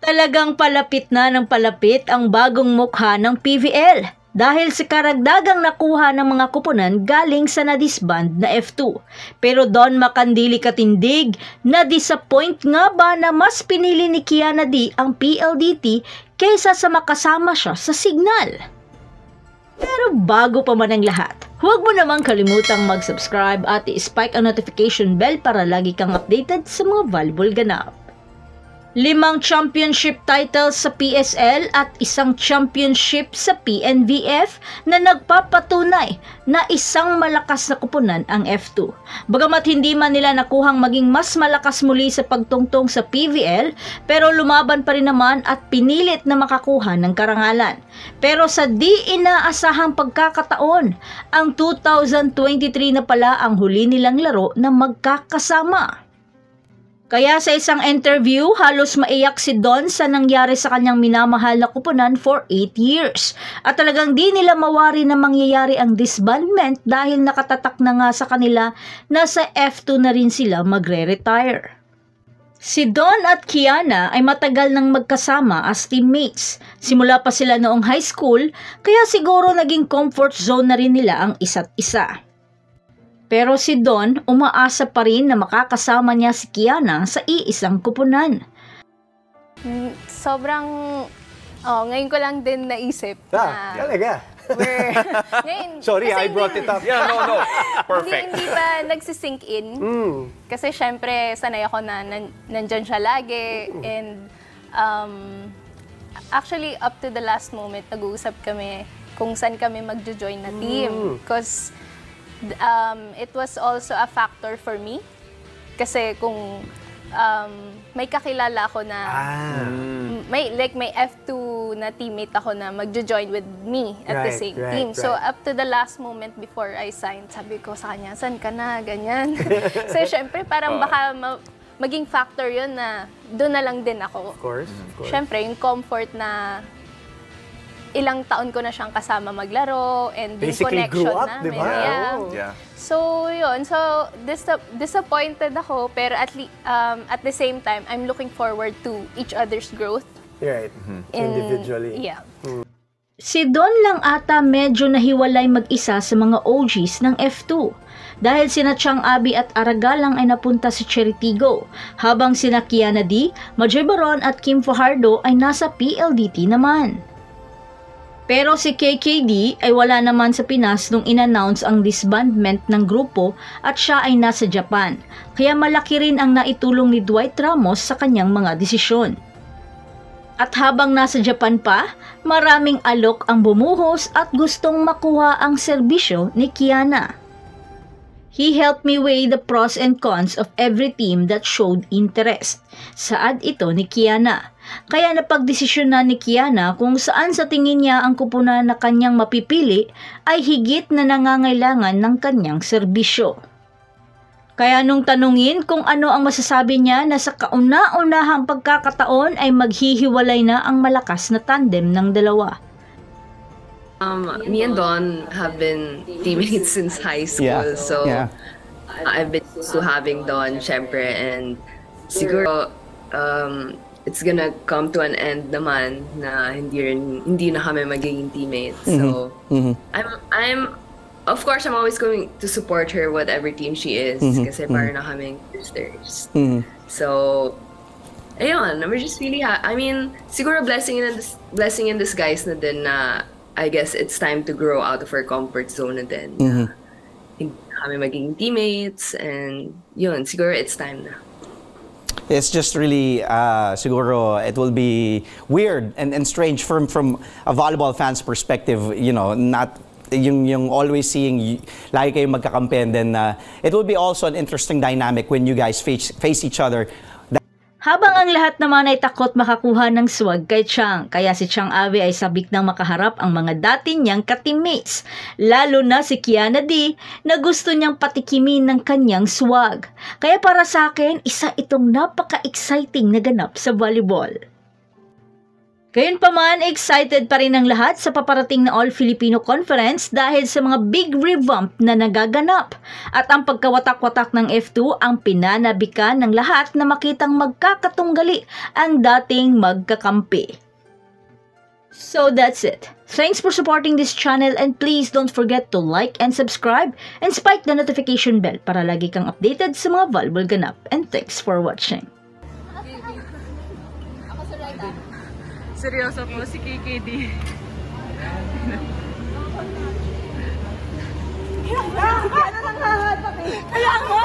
Talagang palapit na ng palapit ang bagong mukha ng PVL dahil sa karagdagang nakuha ng mga kuponan galing sa nadisband na F2. Pero Don Makandili katindig, na-disappoint nga ba na mas pinili ni Kiana D ang PLDT kaysa sa makasama siya sa Signal? Pero bago pa man ang lahat, huwag mo namang kalimutang mag-subscribe at i-spike ang notification bell para lagi kang updated sa mga volleyball ganap. 5 championship titles sa PSL at 1 championship sa PNVF na nagpapatunay na isang malakas na kupunan ang F2. Bagamat hindi man nila nakuhang maging mas malakas muli sa pagtungtong sa PVL, pero lumaban pa rin naman at pinilit na makakuha ng karangalan. Pero sa di inaasahang pagkakataon, ang 2023 na pala ang huli nilang laro na magkakasama. Kaya sa isang interview, halos maiyak si Don sa nangyari sa kanyang minamahal na kupunan for 8 years. At talagang di nila mawari na mangyayari ang disbandment dahil nakatatak na nga sa kanila na sa F2 na rin sila magre-retire. Si Don at Kiana ay matagal nang magkasama as teammates. Simula pa sila noong high school, kaya siguro naging comfort zone na rin nila ang isa't isa. Pero si Don umaasa pa rin na makakasama niya si Kiana sa iisang kupunan. Ngayon ko lang din naisip na... Talaga? Ngayon, sorry, I brought it up. Yeah, no. Perfect. Hindi pa nagsisink in. Kasi syempre, sanay ako na nandyan siya lagi. And actually, up to the last moment, nag-uusap kami kung saan kami magjo-join na team. Because it was also a factor for me. Kasi kung may kakilala ako na may F2 na teammate ako na magjo-join with me at the same team. So up to the last moment before I signed, sabi ko sa kanya, saan ka na? Ganyan. So syempre parang baka maging factor yun na doon na lang din ako. Of course. Syempre yung comfort na ilang taon ko na siyang kasama maglaro and yung connection namin. Diba? Yeah. So, yun. So, disappointed ako, pero at the same time, I'm looking forward to each other's growth. Right. Individually. Yeah. Si Don lang ata medyo nahiwalay mag-isa sa mga OGs ng F2. Dahil sina Chang Abi at Aragalang ay napunta sa Cheritigo, habang sina Kiana D, Majay Baron at Kim Fajardo ay nasa PLDT naman. Pero si KKD ay wala naman sa Pinas nung in-announce ang disbandment ng grupo at siya ay nasa Japan. Kaya malaki rin ang naitulong ni Dwight Ramos sa kanyang mga desisyon. At habang nasa Japan pa, maraming alok ang bumuhos at gustong makuha ang serbisyo ni Kiana. He helped me weigh the pros and cons of every team that showed interest. Saad ito ni Kiana. Kaya napagdesisyon na ni Kiana kung saan sa tingin niya ang kupunan na kanyang mapipili ay higit na nangangailangan ng kanyang serbisyo. Kaya nung tanungin kung ano ang masasabi niya na sa kauna-unahang pagkakataon ay maghihiwalay na ang malakas na tandem ng dalawa. Me and Don have been teammates since high school, so I've been used to having Don, syempre, and siguro it's gonna come to an end naman na hindi na kami magiging teammates. So I'm of course I'm always going to support her whatever team she is kasi para na kaming sisters. So ayun, we're just really I mean, siguro blessing in disguise na din na I guess it's time to grow out of our comfort zone na din. Hindi kami magiging teammates and yun, siguro it's time na. It's just really, siguro, it will be weird and strange from a volleyball fan's perspective, you know, not yung always seeing lagi kayong magkakampi, and then it will be also an interesting dynamic when you guys face each other. Habang ang lahat naman ay takot makakuha ng swag kay Chang, kaya si Chang Abi ay sabik nang makaharap ang mga dati niyang ka-teammates, lalo na si Kiana D na gusto niyang patikimin ng kanyang swag. Kaya para sa akin, isa itong napaka-exciting na ganap sa volleyball. Gayunpaman, excited pa rin ang lahat sa paparating na All-Filipino Conference dahil sa mga big revamp na nagaganap. At ang pagkawatak-watak ng F2 ang pinanabikan ng lahat na makitang magkakatunggali ang dating magkakampi. So that's it. Thanks for supporting this channel and please don't forget to like and subscribe and spike the notification bell para lagi kang updated sa mga valuable ganap. And thanks for watching. Seryoso po si KKD. Kaya lang hahatak eh. Kaya